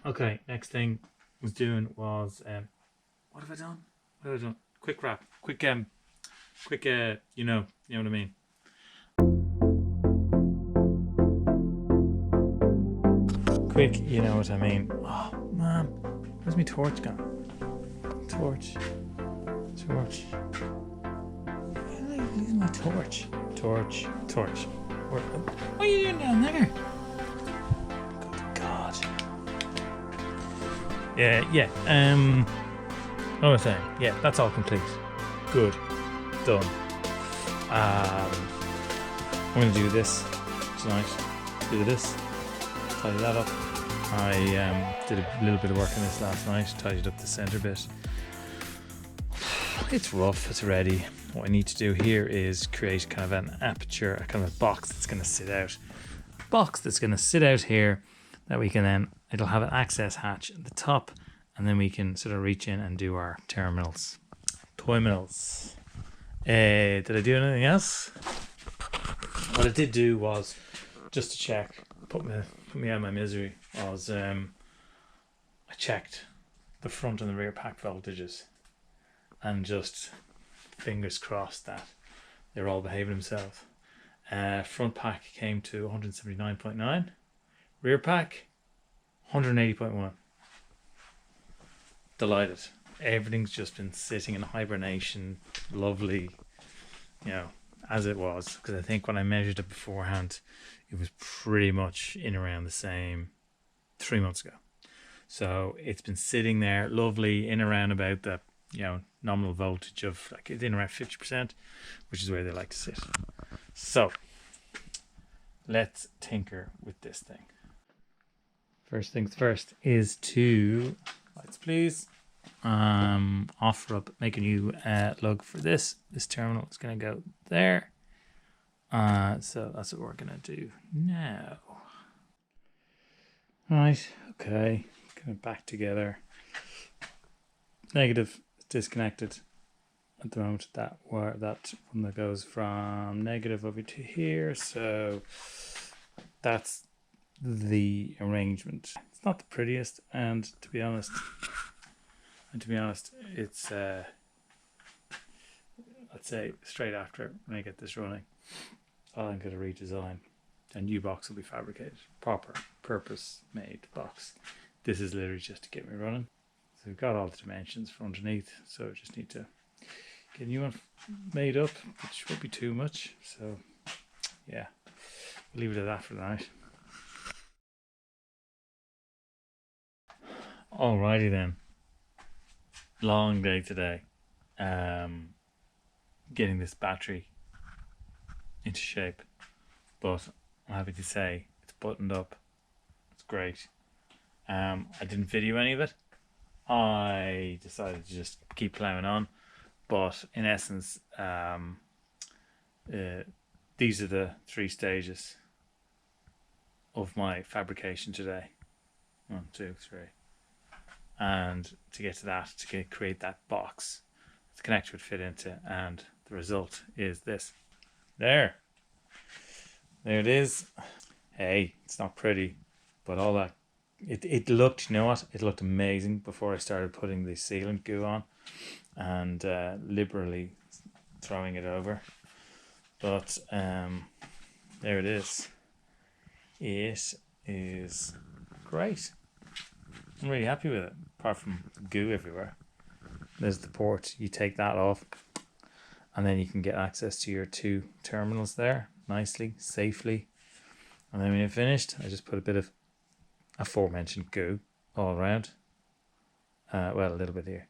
Okay, next thing I was doing was what have I done? What have I done? Quick wrap, quick you know what I mean. Quick, you know what I mean. Oh man, where's my torch gone? Torch. Where did I lose my torch? Torch. What are you doing down there? Good God. Yeah. What was I saying? Yeah, that's all complete. Good. Done. I'm gonna do this tonight. Do this. Tidy that up. I did a little bit of work on this last night. Tidied up the center bit. It's rough. It's ready. What I need to do here is create kind of an aperture, a kind of a box that's going to sit out. A box that's going to sit out here that we can then, it'll have an access hatch at the top, and then we can sort of reach in and do our terminals. Terminals. Did I do anything else? What I did do was, just to check, put me out of my misery, was I checked the front and the rear pack voltages, and just fingers crossed that they're all behaving themselves. Front pack came to 179.9, rear pack 180.1. Delighted. Everything's just been sitting in hibernation, lovely, you know, as it was, because I think when I measured it beforehand, it was pretty much in around the same 3 months ago. So it's been sitting there lovely in around about the, you know, nominal voltage of like it's in around 50%, which is where they like to sit. So let's tinker with this thing. First things first is to, lights please, offer up, make a new lug for this. This terminal is going to go there. So that's what we're going to do now. Right, okay, kind of back together. Negative disconnected at the moment. That one that goes from negative over to here. So that's the arrangement. It's not the prettiest, and to be honest, it's I'd say straight after when I get this running, I'm going to redesign. A new box will be fabricated, proper purpose made box. This is literally just to get me running. So we've got all the dimensions for underneath, so we just need to get a new one made up, which won't be too much. So yeah, we'll leave it at that for the night. Alrighty then. Long day today. Getting this battery into shape, but I'm happy to say it's buttoned up. It's great. I didn't video any of it. I decided to just keep plowing on, but in essence, these are the 3 stages of my fabrication today. 1, 2, 3. And to get to that, to create that box the connector would fit into, and the result is this. There it is. Hey, it's not pretty, but all that, it looked, you know what, it looked amazing before I started putting the sealant goo on and liberally throwing it over. But there it is. It is great. I'm really happy with it, apart from goo everywhere. There's the port. You take that off, and then you can get access to your 2 terminals there nicely, safely. And then when you're finished, I just put a bit of aforementioned goo all around. Well, a little bit here.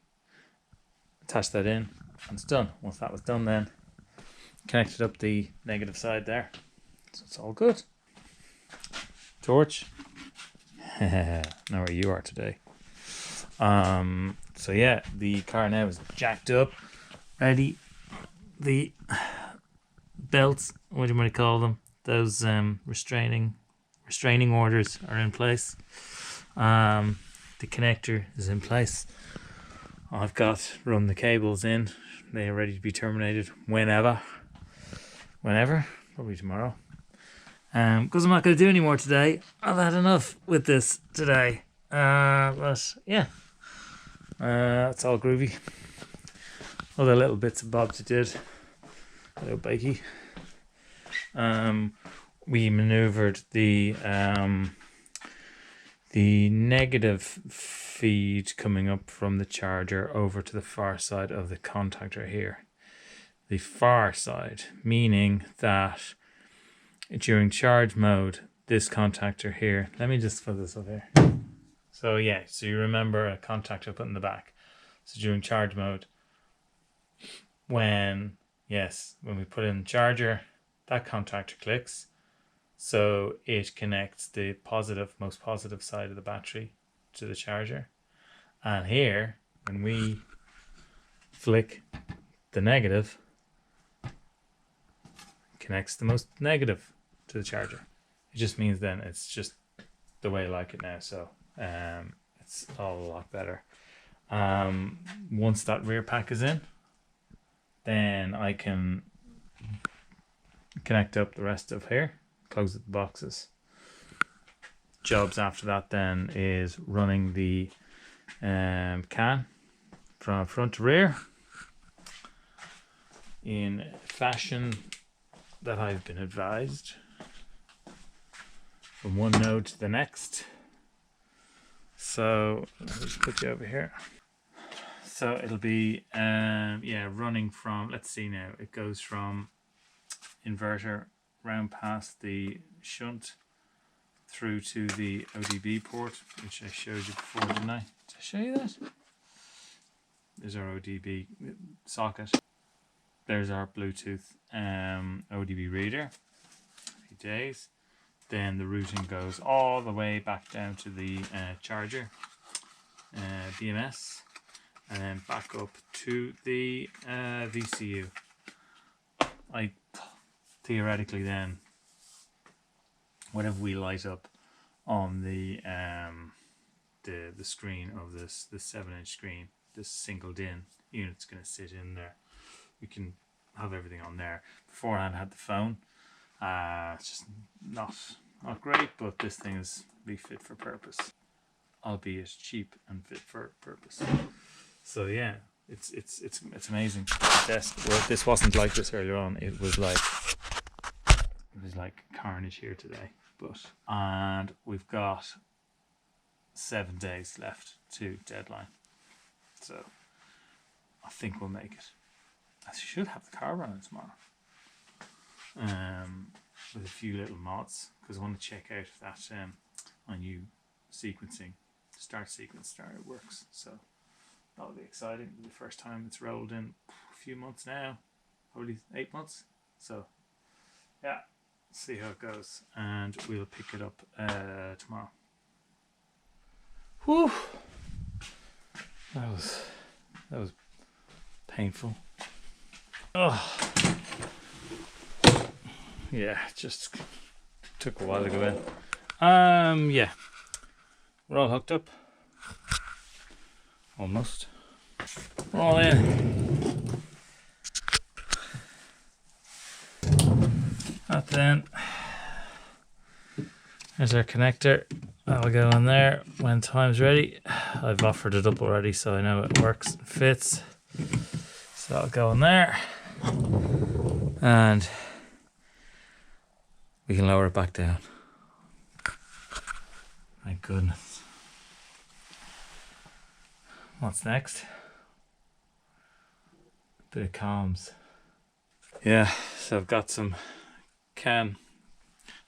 Attach that in, and it's done. Once that was done, then connected up the negative side there. So it's all good. Torch. Know where you are today. So yeah, the car now is jacked up, ready. The belts, what do you want to call them? Those restraining orders are in place. The connector is in place. I've got run the cables in. They are ready to be terminated whenever, probably tomorrow. Because I'm not going to do any more today. I've had enough with this today. But yeah, it's all groovy. Other little bits and bobs it did. Hello, Bakey. We maneuvered the negative feed coming up from the charger over to the far side of the contactor here. The far side, meaning that during charge mode, this contactor here, let me just put this up here. So yeah, so you remember a contactor put in the back. So during charge mode, when we put in charger, that contactor clicks. So it connects the most positive side of the battery to the charger. And here, when we flick the negative, it connects the most negative to the charger. It just means then it's just the way I like it now. So it's all a lot better. Once that rear pack is in, then I can connect up the rest of here, close the boxes. Jobs after that then is running the can from front to rear in fashion that I've been advised, from one node to the next. So let me just put you over here. So it'll be running from, let's see now, it goes from inverter round past the shunt through to the ODB port, which I showed you before, didn't I? Did I show you that? There's our ODB socket. There's our Bluetooth ODB reader. Happy days. Then the routing goes all the way back down to the charger, BMS, and then back up to the VCU. I theoretically then, whatever we light up on the screen of this 7-inch screen, this single DIN unit's going to sit in there. We can have everything on there. Beforehand I had the phone. It's just not great, but this thing is be fit for purpose, albeit cheap and fit for purpose. So yeah, it's amazing. Well, this wasn't like this earlier on. It was like carnage here today. And we've got 7 days left to deadline. So I think we'll make it. I should have the car running tomorrow. With a few little mods, because I want to check out if that my new sequencing start sequence starter works. So that'll be exciting. The first time it's rolled in a few months now, probably 8 months. So yeah, see how it goes, and we'll pick it up tomorrow. Whew, that was painful. Oh. Yeah, just took a while to go in. Yeah, we're all hooked up. Almost. We're all in. That then. There's our connector. That'll go in there when time's ready. I've offered it up already, so I know it works and fits. So that'll go in there. And we can lower it back down. My goodness. What's next? Bit of comms. Yeah, so I've got some CAN.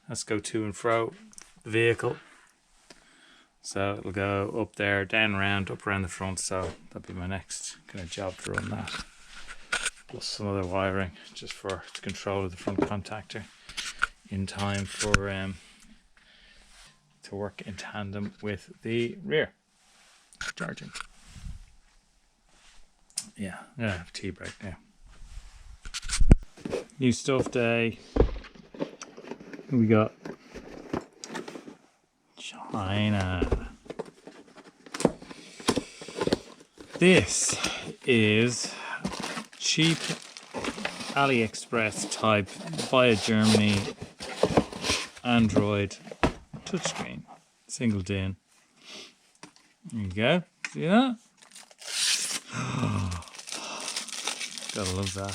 Let's go to and fro the vehicle. So it'll go up there, down around, up around the front. So that'll be my next kind of job to run that. Plus some other wiring just for the control of the front contactor, in time for to work in tandem with the rear charging. Yeah, I'm gonna have a tea break now. New stuff day. We got China. This is cheap AliExpress type via Germany Android touchscreen, single DIN. There you go. See that? Gotta love that.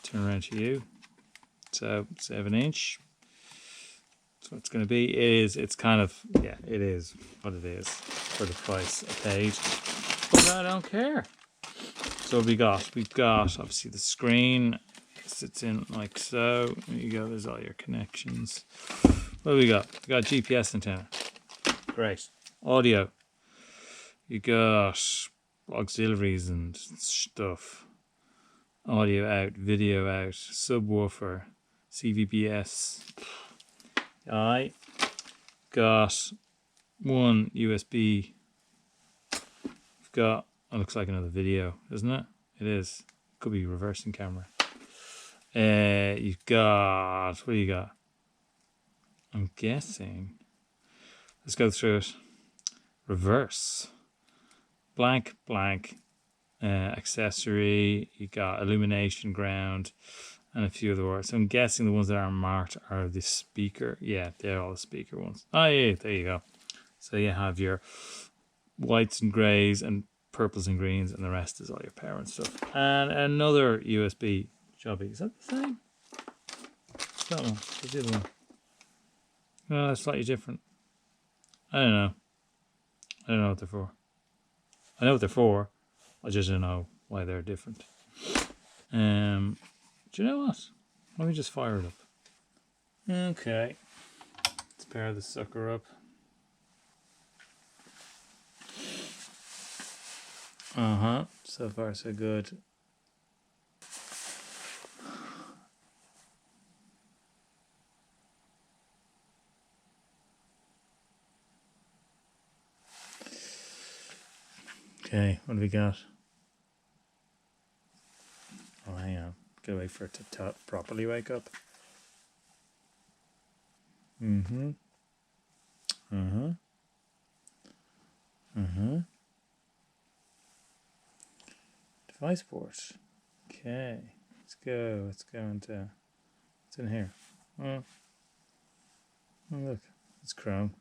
Turn around to you. So 7-inch. That's what it's going to be. It's kind of, yeah, it is what it is for the price I paid. But I don't care. So what we got? We've got obviously the screen sits in like so. There you go. There's all your connections. What do we got? We got GPS antenna. Great. Audio. You got auxiliaries and stuff. Audio out, video out, subwoofer, CVBS. I got one USB. We've got, it looks like another video, isn't it? It is. Could be reversing camera. You've got, what do you got? I'm guessing. Let's go through it. Reverse. Blank, blank. Accessory. You got illumination, ground, and a few other words. So I'm guessing the ones that are marked are the speaker. Yeah, they're all the speaker ones. Oh yeah, there you go. So you have your whites and greys and purples and greens, and the rest is all your power and stuff. And another USB jobby. Is that the same? That one. What's the other one? No, that's slightly different. I don't know. I don't know what they're for. I know what they're for. I just don't know why they're different. Do you know what? Let me just fire it up. Okay. Let's pair the sucker up. So far so good. Okay, what do we got? Oh, hang on. Gotta wait for it to properly wake up. Device port. Okay, let's go. Let's go into. What's in here? Oh, look, it's Chrome.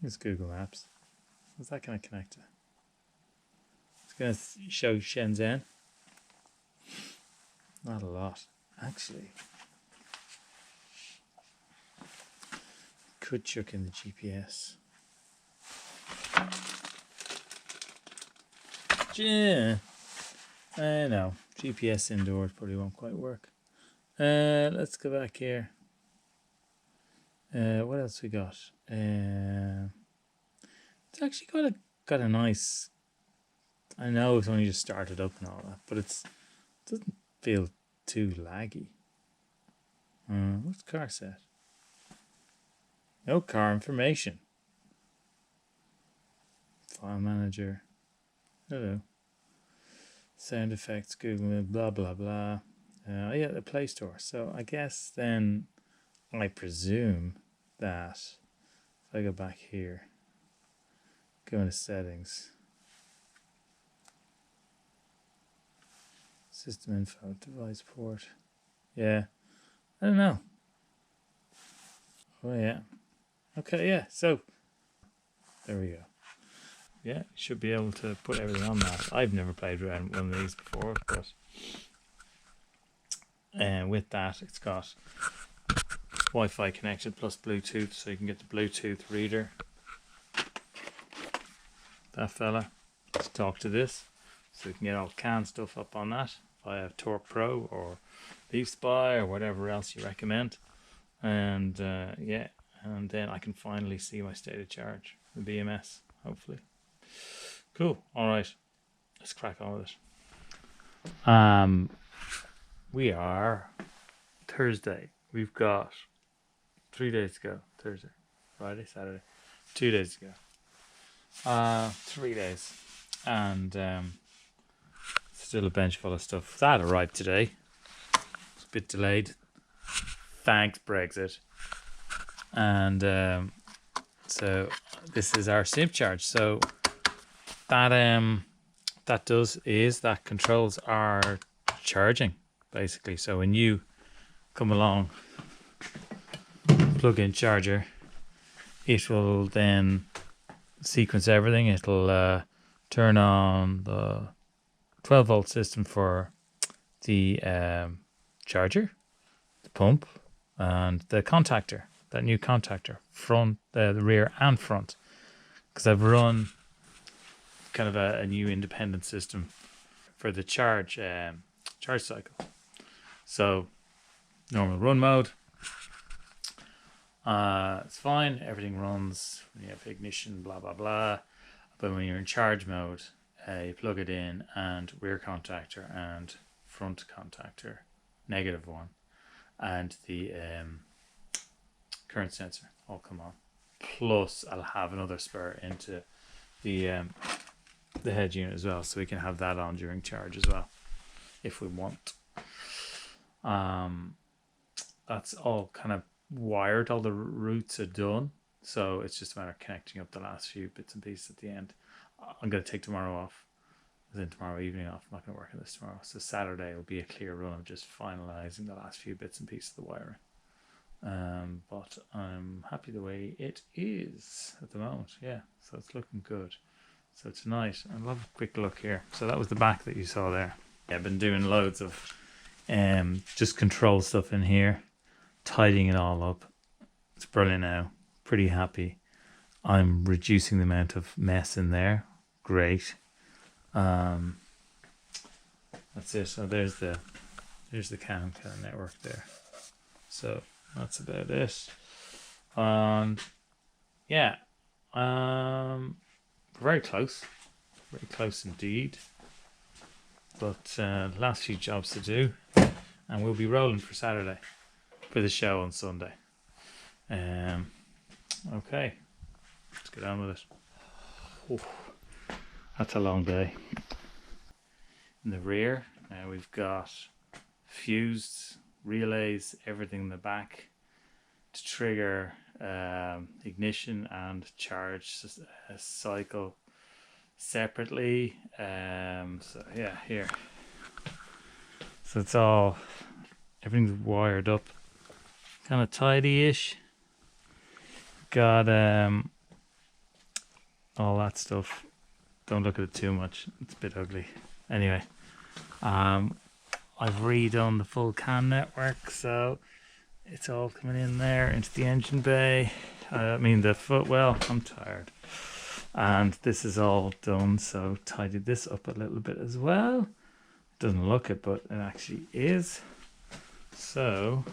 It's Google Maps. What's that going to connect to? It's going to show Shenzhen. Not a lot, actually. Could chuck in the GPS. Yeah, I know. GPS indoors probably won't quite work. Let's go back here. What else we got? It's actually got a nice. I know it's only just started up and all that, but it doesn't feel too laggy. What's car set? No car information. File manager. Hello. Sound effects, Google, blah blah blah. Yeah, the Play Store. So I guess then I presume that if I go back here, go into settings, system info, device port. Yeah, I don't know. Oh yeah. Okay, yeah. So there we go. Yeah, should be able to put everything on that. I've never played around one of these before, but with that, it's got Wi-Fi connected plus Bluetooth, so you can get the Bluetooth reader. That fella to talk to this, so you can get all CAN stuff up on that via Torque Pro or LeafSpy or whatever else you recommend. And yeah, and then I can finally see my state of charge, the BMS, hopefully. Cool. All right, let's crack on with it. We are Thursday. We've got 3 days to go. Thursday, Friday, Saturday, 2 days to go. 3 days, and still a bench full of stuff that arrived today. It's a bit delayed. Thanks Brexit. And so this is our SIM charge. So that controls our charging basically. So when you come along, plug-in charger, it will then sequence everything. It'll turn on the 12-volt system for the charger, the pump, and the contactor, that new contactor, front, the rear and front. Because I've run kind of a new independent system for the charge cycle. So normal run mode, it's fine, everything runs when you have ignition, blah blah blah. But when you're in charge mode, you plug it in, and rear contactor and front contactor, negative one, and the current sensor all come on. Plus I'll have another spur into the head unit as well, so we can have that on during charge as well if we want. That's all kind of wired, all the routes are done, so it's just a matter of connecting up the last few bits and pieces at the end. I'm going to take tomorrow off, then tomorrow evening off. I'm not going to work on this tomorrow, so Saturday will be a clear run of just finalizing the last few bits and pieces of the wiring. But I'm happy the way it is at the moment. Yeah, so it's looking good. So tonight I'll have a quick look here. So that was the back that you saw there. Yeah, I've been doing loads of just control stuff in here, tidying it all up. It's brilliant now. Pretty happy. I'm reducing the amount of mess in there. Great. That's it. So there's the cam kind of network there. So that's about it. And yeah, very close indeed. But last few jobs to do, and we'll be rolling for Saturday for the show on Sunday. Okay, let's get on with it. Oof, that's a long day. In the rear, now we've got fused relays, everything in the back to trigger ignition and charge cycle separately. So yeah, here. So it's all, everything's wired up, kind of tidy-ish. Got all that stuff. Don't look at it too much, it's a bit ugly. Anyway, I've redone the full CAN network, so it's all coming in there into the engine bay. I mean the footwell. I'm tired. And this is all done, so tidied this up a little bit as well. Doesn't look it, but it actually is. So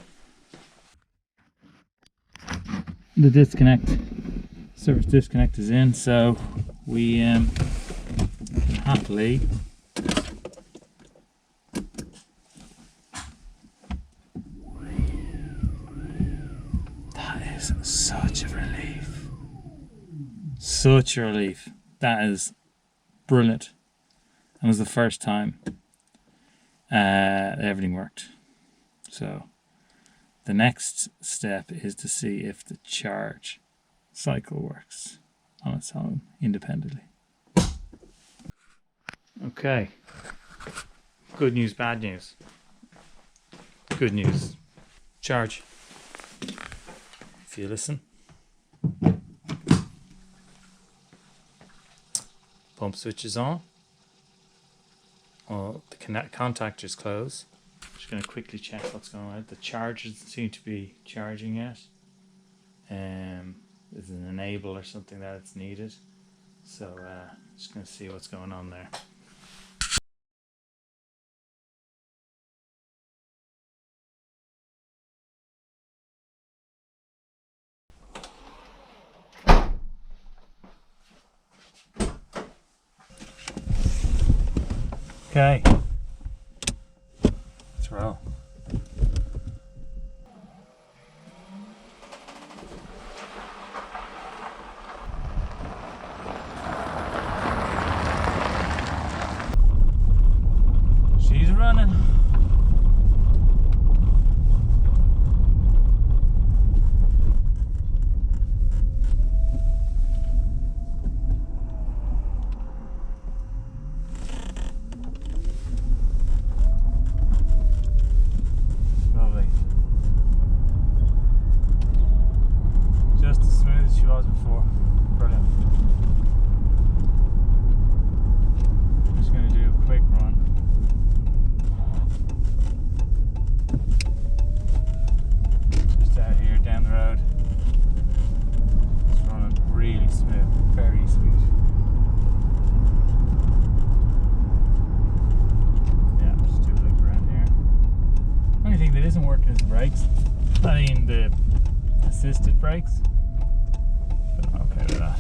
the disconnect, service disconnect is in, so we happily such a relief. Such a relief. That is brilliant. That was the first time everything worked. So the next step is to see if the charge cycle works on its own independently. Okay. Good news, bad news. Good news. Charge. If you listen. Pump switch is on. Oh, the contactor is closed. Just going to quickly check what's going on. The charger doesn't seem to be charging yet. There's an enable or something that it's needed. So just going to see what's going on there. Okay, let's roll. She's running. brakes. I mean the assisted brakes. But I'm okay with that.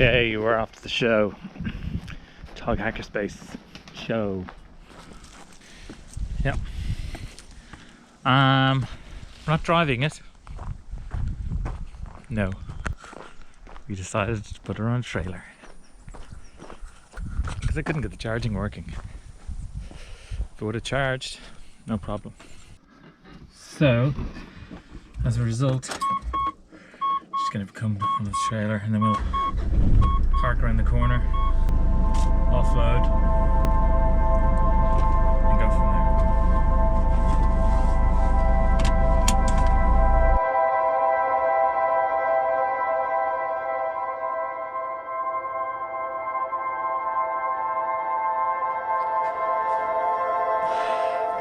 Okay, we're off to the show. TOG Hackerspace show. Yep. We're not driving it. No. We decided to put her on a trailer. Because I couldn't get the charging working. If it would have charged, no problem. So, as a result, just gonna come on the trailer and then we'll park around the corner, offload, and go from there.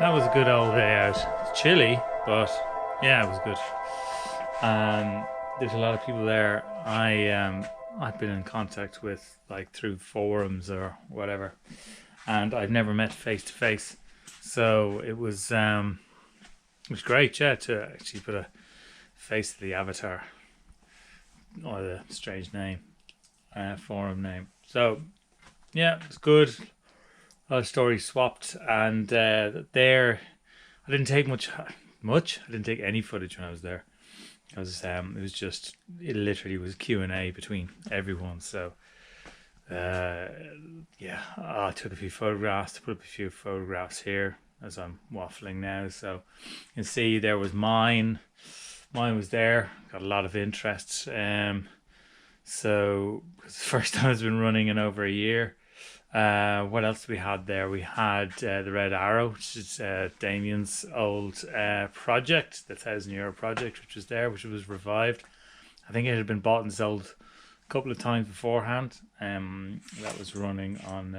That was a good old day out. It's chilly, but yeah, it was good. There's a lot of people there I've been in contact with, like through forums or whatever, and I've never met face to face. So it was great, yeah, to actually put a face to the avatar, or the strange name, forum name. So yeah, it's good. A lot of stories swapped, and there I didn't take much. I didn't take any footage when I was there, because it literally was Q&A between everyone. So yeah, I took a few photographs, to put up a few photographs here as I'm waffling now. So you can see there was mine was there, got a lot of interest. So it's the first time it's been running in over a year. What else we had there? We had the Red Arrow, which is Damien's old project, the €1,000 project, which was there, which was revived. I think it had been bought and sold a couple of times beforehand. That was running on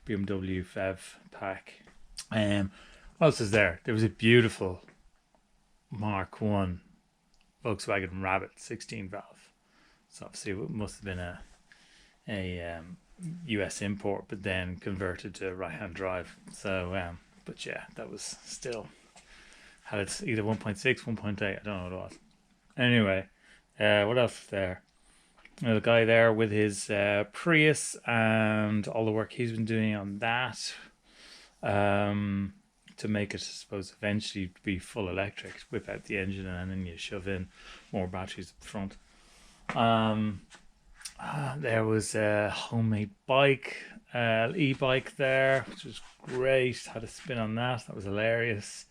BMW FEV pack. What else is there? There was a beautiful Mark 1 Volkswagen Rabbit 16 valve. So obviously it must have been a US import, but then converted to right-hand drive. So but yeah, that was still had it either 1.6, 1.8, I don't know what it was. Anyway, what else is there? The guy there with his Prius and all the work he's been doing on that, to make it, I suppose, eventually be full electric. Whip out the engine and then you shove in more batteries up front. There was a homemade bike, e-bike there, which was great. Had a spin on that. That was hilarious.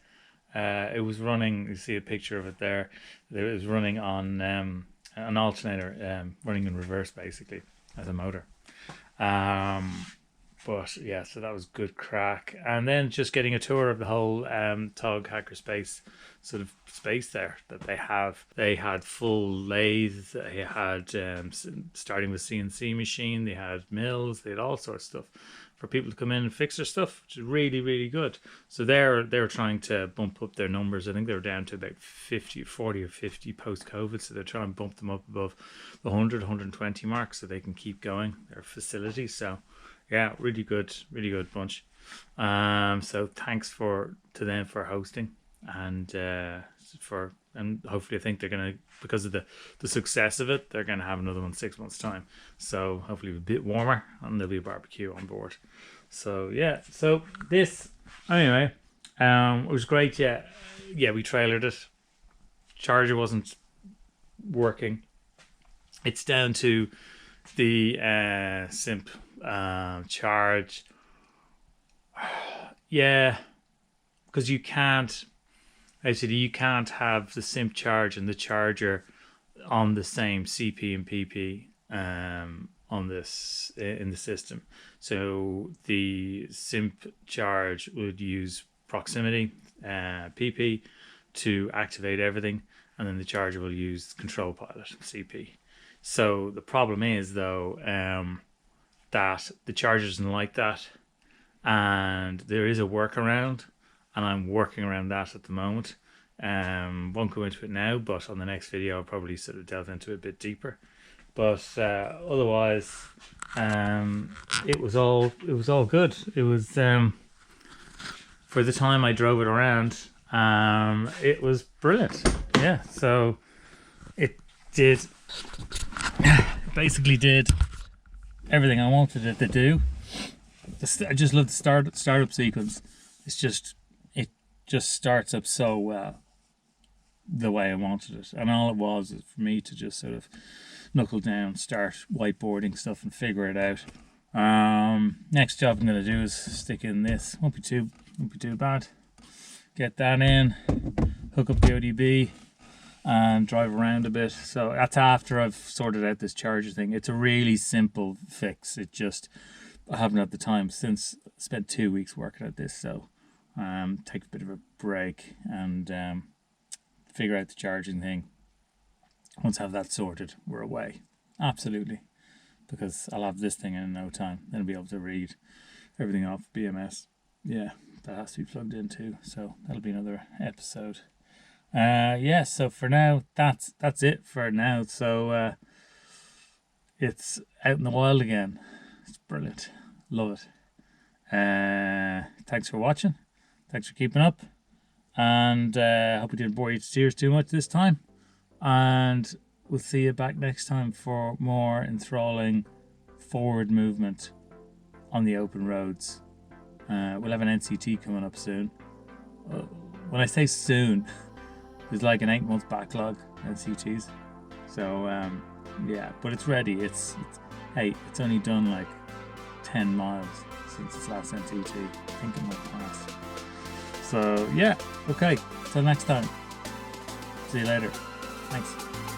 It was running, you see a picture of it there. It was running on an alternator, running in reverse basically as a motor. But yeah, so that was good crack. And then just getting a tour of the whole TOG Hackerspace sort of space there that they have. They had full lathes, they had starting with CNC machine, they had mills, they had all sorts of stuff for people to come in and fix their stuff, which is really, really good. So they're trying to bump up their numbers. I think they were down to about 40 or 50 post-COVID. So they're trying to bump them up above the 100, 120 mark so they can keep going their facility. So yeah, really good bunch. So thanks to them for hosting, and hopefully I think they're gonna, because of the success of it, they're gonna have another one 6 months time. So hopefully a bit warmer and there'll be a barbecue on board. So yeah, so this anyway, it was great. Yeah, we trailered it. Charger wasn't working. It's down to the simp charge. Yeah, because you can't have the simp charge and the charger on the same CP and PP on this in the system. So the simp charge would use proximity PP to activate everything, and then the charger will use control pilot CP. So the problem is though that the charger doesn't like that, and there is a workaround, and I'm working around that at the moment. Won't go into it now, but on the next video I'll probably sort of delve into it a bit deeper. But otherwise, it was all good. It was for the time I drove it around. It was brilliant. Yeah, so it basically did everything I wanted it to do. I just love the startup sequence. It just starts up so well, the way I wanted it, and all it was is for me to just sort of knuckle down, start whiteboarding stuff and figure it out. Next job I'm going to do is stick in this. Won't be too bad. Get that in, hook up the ODB and drive around a bit. So that's after I've sorted out this charger thing. It's a really simple fix. I haven't had the time since I spent 2 weeks working at this, so take a bit of a break and figure out the charging thing. Once I have that sorted, we're away. Absolutely. Because I'll have this thing in no time. Then I'll be able to read everything off BMS. Yeah, that has to be plugged in too. So that'll be another episode. Yeah, so for now, that's it for now. So it's out in the wild again. It's brilliant. Love it. Thanks for watching. Thanks for keeping up. And hope we didn't bore you to tears too much this time. And we'll see you back next time for more enthralling forward movement on the open roads. We'll have an NCT coming up soon. When I say soon, there's like an 8-month backlog NCTs. So yeah, but it's ready. It's only done like 10 miles since its last NCT. I think it might pass. So yeah, okay. Till next time. See you later. Thanks.